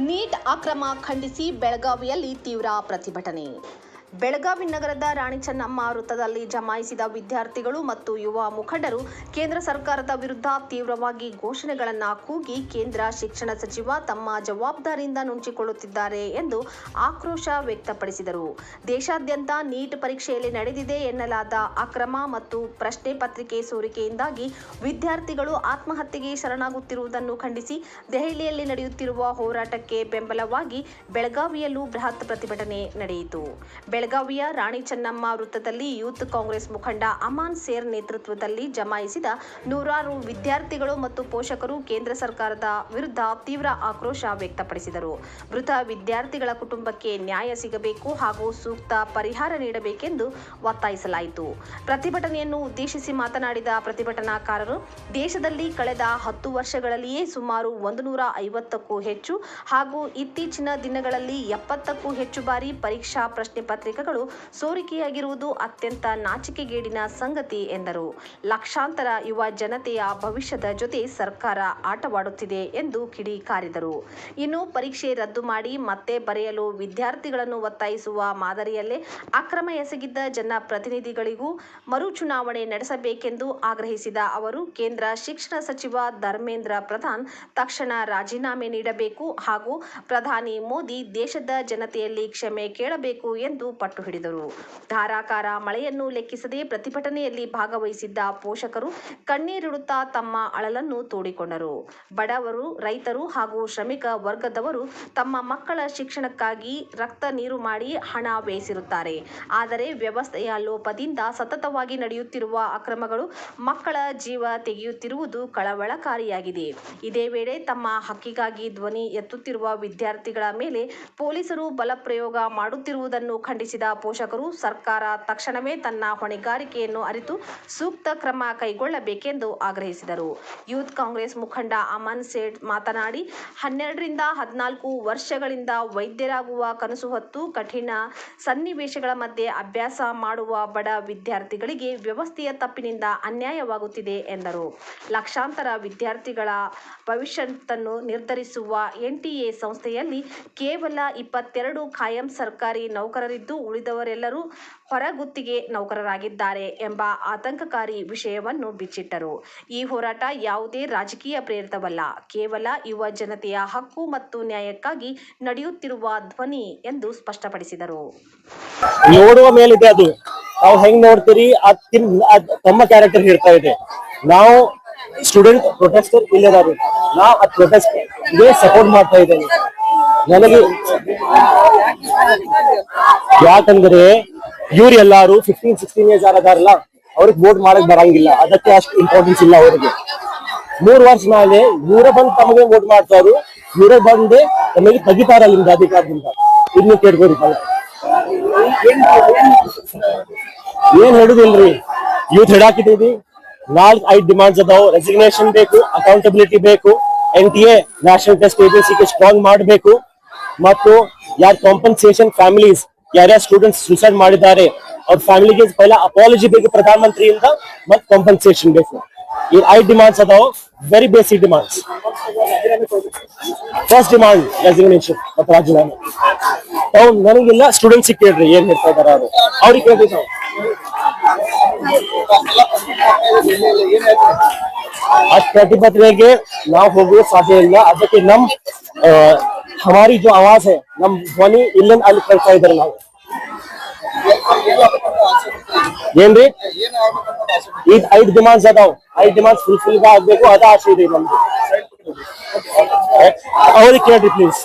Neat ಅಕ್ರಮ ಖಂಡಿಸಿ ಬೆಳಗಾವಿಯಲ್ಲಿ ತೀವ್ರ ಪ್ರತಿಭಟನೆ. ಬೆಳಗಾವಿ ನಗರದ ರಾಣಿ ಚೆನ್ನಮ್ಮ ವೃತ್ತದಲ್ಲಿ ಜಮಾಯಿಸಿದ ವಿದ್ಯಾರ್ಥಿಗಳು ಮತ್ತು ಯುವ ಮುಖಂಡರು ಕೇಂದ್ರ ಸರ್ಕಾರದ ವಿರುದ್ಧ ತೀವ್ರವಾಗಿ ಘೋಷಣೆಗಳನ್ನು ಕೂಗಿ ಕೇಂದ್ರ ಶಿಕ್ಷಣ ಸಚಿವ ತಮ್ಮ ಜವಾಬ್ದಾರಿಯಿಂದ ನುಣುಚಿಕೊಳ್ಳುತ್ತಿದ್ದಾರೆ ಎಂದು ಆಕ್ರೋಶ ವ್ಯಕ್ತಪಡಿಸಿದರು. ದೇಶಾದ್ಯಂತ ನೀಟ್ ಪರೀಕ್ಷೆಯಲ್ಲಿ ನಡೆದಿದೆ ಎನ್ನಲಾದ ಅಕ್ರಮ ಮತ್ತು ಪ್ರಶ್ನೆ ಪತ್ರಿಕೆ ಸೋರಿಕೆಯಿಂದಾಗಿ ವಿದ್ಯಾರ್ಥಿಗಳು ಆತ್ಮಹತ್ಯೆಗೆ ಶರಣಾಗುತ್ತಿರುವುದನ್ನು ಖಂಡಿಸಿ ದೆಹಲಿಯಲ್ಲಿ ನಡೆಯುತ್ತಿರುವ ಹೋರಾಟಕ್ಕೆ ಬೆಂಬಲವಾಗಿ ಬೆಳಗಾವಿಯಲ್ಲೂ ಬೃಹತ್ ಪ್ರತಿಭಟನೆ ನಡೆಯಿತು. ಬೆಳಗಾವಿಯ ರಾಣಿ ಚೆನ್ನಮ್ಮ ವೃತ್ತದಲ್ಲಿ ಯೂತ್ ಕಾಂಗ್ರೆಸ್ ಮುಖಂಡ ಅಮಾನ್ ಸೇರ್ ನೇತೃತ್ವದಲ್ಲಿ ಜಮಾಯಿಸಿದ ನೂರಾರು ವಿದ್ಯಾರ್ಥಿಗಳು ಮತ್ತು ಪೋಷಕರು ಕೇಂದ್ರ ಸರ್ಕಾರದ ವಿರುದ್ಧ ತೀವ್ರ ಆಕ್ರೋಶ ವ್ಯಕ್ತಪಡಿಸಿದರು. ಮೃತ ವಿದ್ಯಾರ್ಥಿಗಳ ಕುಟುಂಬಕ್ಕೆ ನ್ಯಾಯ ಸಿಗಬೇಕು ಹಾಗೂ ಸೂಕ್ತ ಪರಿಹಾರ ನೀಡಬೇಕೆಂದು ಒತ್ತಾಯಿಸಲಾಯಿತು. ಪ್ರತಿಭಟನೆಯನ್ನು ಉದ್ದೇಶಿಸಿ ಮಾತನಾಡಿದ ಪ್ರತಿಭಟನಾಕಾರರು, ದೇಶದಲ್ಲಿ ಕಳೆದ 10 ವರ್ಷಗಳಲ್ಲಿಯೇ ಸುಮಾರು 150ಕ್ಕೂ ಹೆಚ್ಚು ಹಾಗೂ ಇತ್ತೀಚಿನ ದಿನಗಳಲ್ಲಿ 70ಕ್ಕೂ ಹೆಚ್ಚು ಬಾರಿ ಪರೀಕ್ಷಾ ಪ್ರಶ್ನೆ ಪತ್ರಿಕೆಗಳು ಸೋರಿಕೆಯಾಗಿರುವುದು ಅತ್ಯಂತ ನಾಚಿಕೆಗೇಡಿನ ಸಂಗತಿ ಎಂದರು. ಲಕ್ಷಾಂತರ ಯುವ ಜನತೆಯ ಭವಿಷ್ಯದ ಜೊತೆ ಸರ್ಕಾರ ಆಟವಾಡುತ್ತಿದೆ ಎಂದು ಕಿಡಿಕಾರಿದರು. ಇನ್ನು ಪರೀಕ್ಷೆ ರದ್ದು ಮಾಡಿ ಮತ್ತೆ ಬರೆಯಲು ವಿದ್ಯಾರ್ಥಿಗಳನ್ನು ಒತ್ತಾಯಿಸುವ ಮಾದರಿಯಲ್ಲೇ ಅಕ್ರಮ ಎಸಗಿದ್ದ ಜನಪ್ರತಿನಿಧಿಗಳಿಗೂ ಮರು ಚುನಾವಣೆ ನಡೆಸಬೇಕೆಂದು ಆಗ್ರಹಿಸಿದ ಅವರು, ಕೇಂದ್ರ ಶಿಕ್ಷಣ ಸಚಿವ ಧರ್ಮೇಂದ್ರ ಪ್ರಧಾನ್ ತಕ್ಷಣ ರಾಜೀನಾಮೆ ನೀಡಬೇಕು ಹಾಗೂ ಪ್ರಧಾನಿ ಮೋದಿ ದೇಶದ ಜನತೆಯಲ್ಲಿ ಕ್ಷಮೆ ಕೇಳಬೇಕು ಎಂದು ಪಟ್ಟು ಹಿಡಿದರು. ಧಾರಾಕಾರ ಮಳೆಯನ್ನು ಲೆಕ್ಕಿಸದೆ ಪ್ರತಿಭಟನೆಯಲ್ಲಿ ಭಾಗವಹಿಸಿದ್ದ ಪೋಷಕರು ಕಣ್ಣೀರಿಡುತ್ತಾ ತಮ್ಮ ಅಳಲನ್ನು ತೋಡಿಕೊಂಡರು. ಬಡವರು, ರೈತರು ಹಾಗೂ ಶ್ರಮಿಕ ವರ್ಗದವರು ತಮ್ಮ ಮಕ್ಕಳ ಶಿಕ್ಷಣಕ್ಕಾಗಿ ರಕ್ತ ನೀರು ಮಾಡಿ ಹಣ ವ್ಯಯಿಸಿರುತ್ತಾರೆ. ಆದರೆ ವ್ಯವಸ್ಥೆಯ ಲೋಪದಿಂದ ಸತತವಾಗಿ ನಡೆಯುತ್ತಿರುವ ಅಕ್ರಮಗಳು ಮಕ್ಕಳ ಜೀವ ತೆಗೆಯುತ್ತಿರುವುದು ಕಳವಳಕಾರಿಯಾಗಿದೆ. ಇದೇ ವೇಳೆ ತಮ್ಮ ಹಕ್ಕಿಗಾಗಿ ಧ್ವನಿ ಎತ್ತುತ್ತಿರುವ ವಿದ್ಯಾರ್ಥಿಗಳ ಮೇಲೆ ಪೊಲೀಸರು ಬಲಪ್ರಯೋಗ ಮಾಡುತ್ತಿರುವುದನ್ನು ಖಂಡಿಸಿದ ಪೋಷಕರು ಸರ್ಕಾರ ತಕ್ಷಣವೇ ತನ್ನ ಹೊಣೆಗಾರಿಕೆಯನ್ನು ಅರಿತು ಸೂಕ್ತ ಕ್ರಮ ಕೈಗೊಳ್ಳಬೇಕೆಂದು ಆಗ್ರಹಿಸಿದರು. ಯೂತ್ ಕಾಂಗ್ರೆಸ್ ಮುಖಂಡ ಅಮನ್ ಸೇಠ್ ಮಾತನಾಡಿ, 12 ರಿಂದ 14 ವರ್ಷಗಳಿಂದ ವೈದ್ಯರಾಗುವ ಕನಸು ಹೊತ್ತು ಕಠಿಣ ಸನ್ನಿವೇಶಗಳ ಮಧ್ಯೆ ಅಭ್ಯಾಸ ಮಾಡುವ ಬಡ ವಿದ್ಯಾರ್ಥಿಗಳಿಗೆ ವ್ಯವಸ್ಥೆಯ ತಪ್ಪಿನಿಂದ ಅನ್ಯಾಯವಾಗುತ್ತಿದೆ ಎಂದರು. ಲಕ್ಷಾಂತರ ವಿದ್ಯಾರ್ಥಿಗಳ ಭವಿಷ್ಯತ್ತನ್ನು ನಿರ್ಧರಿಸುವ ಎನ್ಟಿಎ ಸಂಸ್ಥೆಯಲ್ಲಿ ಕೇವಲ 22 ಖಾಯಂ ಸರ್ಕಾರಿ ನೌಕರರಿದ್ದು ಉಳಿದವರೆಲ್ಲರೂ ಹೊರಗುತ್ತಿಗೆ ನೌಕರರಾಗಿದ್ದಾರೆ ಎಂಬ ಆತಂಕಕಾರಿ ವಿಷಯವನ್ನು ಬಿಚ್ಚಿಟ್ಟರು. ಈ ಹೋರಾಟ ಯಾವುದೇ ರಾಜಕೀಯ ಪ್ರೇರಿತವಲ್ಲ, ಕೇವಲ ಯುವ ಜನತೆಯ ಹಕ್ಕು ಮತ್ತು ನ್ಯಾಯಕ್ಕಾಗಿ ನಡೆಯುತ್ತಿರುವ ಧ್ವನಿ ಎಂದು ಸ್ಪಷ್ಟಪಡಿಸಿದರು. ನೋಡುವ ಮೇಲಿದೆ, ಅದು ನಾವು ಹೆಂಗ್ ನೋಡ್ತೀರಿ ತಮ್ಮ ಕ್ಯಾರೆಕ್ಟರ್ ಹೇಳ್ತಾ ಇದೆ. ನಾವು ಸ್ಟೂಡೆಂಟ್ ಪ್ರೊಟೆಸ್ಟರ್ ಇಲ್ಲದಾರು, ನಾವು ಆ ಪ್ರೊಟೆಸ್ಟ್ ಗೆ ಸಪೋರ್ಟ್ ಮಾಡ್ತಾ ಇದ್ದೇನೆ. ನನಗೆ ಯಾಕಂದ್ರೆ ಇವ್ರು ಎಲ್ಲಾರು 15-16 ಇಯರ್ಸ್ ಆದಾರಲ್ಲ, ಅವ್ರಿಗೆ ವೋಟ್ ಮಾಡಕ್ ಬರಂಗಿಲ್ಲ, ಅದಕ್ಕೆ ಅಷ್ಟು ಇಂಪಾರ್ಟೆನ್ಸ್ ಇಲ್ಲ ಅವರಿಗೆ. 3 ವರ್ಷ ಮೇಲೆ ಇವರೇ ಬಂದು ತಮಗೆ ವೋಟ್ ಮಾಡ್ತಾರು, ಇವರೇ ಬಂದು ತಮಗೆ ತೆಗಿತಾರ ಅಲ್ಲಿಂದ ಅಧಿಕಾರದಿಂದ. ಇನ್ನು ಕೇಳ್ಬೋದು, ಏನ್ ಹೇಳುದಿಲ್ರಿ, ಯೂತ್ ಹಿಡಾಕಿದೀವಿ. 4-5 ಡಿಮಾಂಡ್ಸ್ ಅದಾವ. ರೆಸಿಗ್ನೇಷನ್ ಬೇಕು, ಅಕೌಂಟಬಿಲಿಟಿ ಬೇಕು, NTA ನ್ಯಾಷನಲ್ ಟೆಸ್ಟ್ ಏಜೆನ್ಸಿಗೆ ಸ್ಟ್ರಾಂಗ್ ಮಾಡಬೇಕು, ಮತ್ತು ಯಾರು ಕಾಂಪನ್ಸೇಷನ್ ಫ್ಯಾಮಿಲೀಸ್ ಯಾರ್ಯಾರು ಸ್ಟೂಡೆಂಟ್ಸ್ ಸುಸೈಡ್ ಮಾಡಿದ್ದಾರೆ ಅವ್ರ ಫ್ಯಾಮಿಲಿಗೆ ಪೈಲ ಅಪಾಲಜಿ ಬೇಕು ಪ್ರಧಾನಮಂತ್ರಿಯಿಂದ, ಮತ್ತು ಕಾಂಪನ್ಸೇಷನ್ ಬೇಕು. ಈ 5 ಡಿಮಾಂಡ್ಸ್ ಅದಾವ, very basic demands. First demand resignation ಮತ್ತು ರಾಜೀನಾಮೆ. ತಾವು ನನಗಿಲ್ಲ, ಸ್ಟೂಡೆಂಟ್ಸ್ ಕೇಳ್ರಿ ಏನ್ ಹೇಳ್ತಾ ಇದಾರ ಅವರು, ಅವ್ರಿಗೆ ಕೇಳ್ಬೇಕು. ಅಷ್ಟು ಪ್ರತಿಭಟನೆಗೆ ನಾವು ಹೋಗುವ ಸಾಧ್ಯ ಇಲ್ಲ. ಅದಕ್ಕೆ ಹಮಾರಿ ಜೋ ಆವಾಜ್ ಹೈ, ನಮ್ ಧ್ವನಿ ಇಲ್ಲಿಂದ ಅಲ್ಲಿ ಕಳ್ತಾ ಇದ್ದಾರೆ. ನಾವು ಏನ್ರಿ, ಈಗ 5 ಡಿಮಾಂಡ್ಸ್ ಅದಾವ, 5 ಡಿಮಾಂಡ್ಸ್ ಫುಲ್ಫಿಲ್ ಆಗ್ಬೇಕು, ಅದ ಆಸೆ ಇದೆ ನಮ್ದು. ಅವ್ರಿಗೆ ಕೇಳ್ರಿ ಪ್ಲೀಸ್.